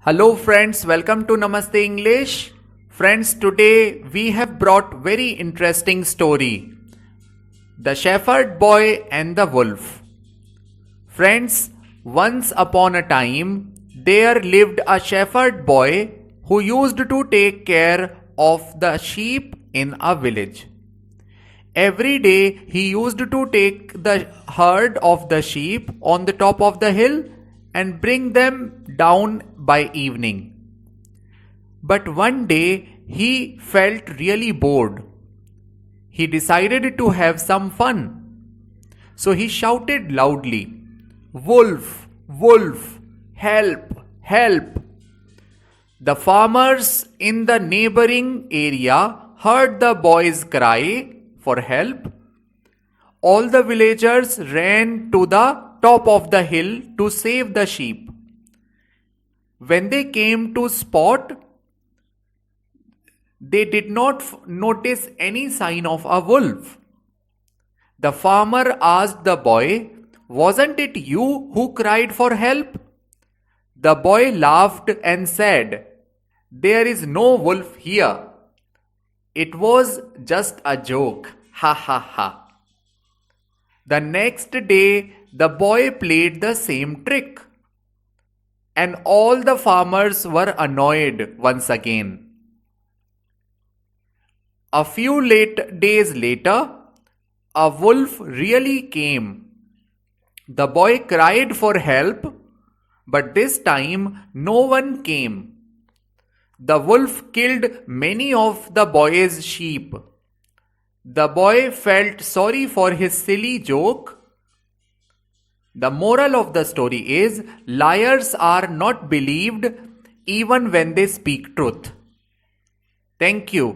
Hello friends, welcome to Namaste English. Friends, today we have brought very interesting story. The Shepherd Boy and the Wolf. Friends, once upon a time, there lived a shepherd boy who used to take care of the sheep in a village. Every day he used to take the herd of the sheep on the top of the hill and bring them down by evening. But one day he felt really bored. He decided to have some fun. So he shouted loudly, "Wolf, wolf, help, help." The farmers in the neighboring area heard the boy's cry for help. All the villagers ran to the top of the hill to save the sheep. When they came to spot, they did not notice any sign of a wolf. The farmer asked the boy, "Wasn't it you who cried for help?" The boy laughed and said, "There is no wolf here. It was just a joke. Ha ha ha." The next day, the boy played the same trick, and all the farmers were annoyed once again. A few days later, a wolf really came. The boy cried for help, but this time no one came. The wolf killed many of the boy's sheep. The boy felt sorry for his silly joke. The moral of the story is, liars are not believed even when they speak truth. Thank you.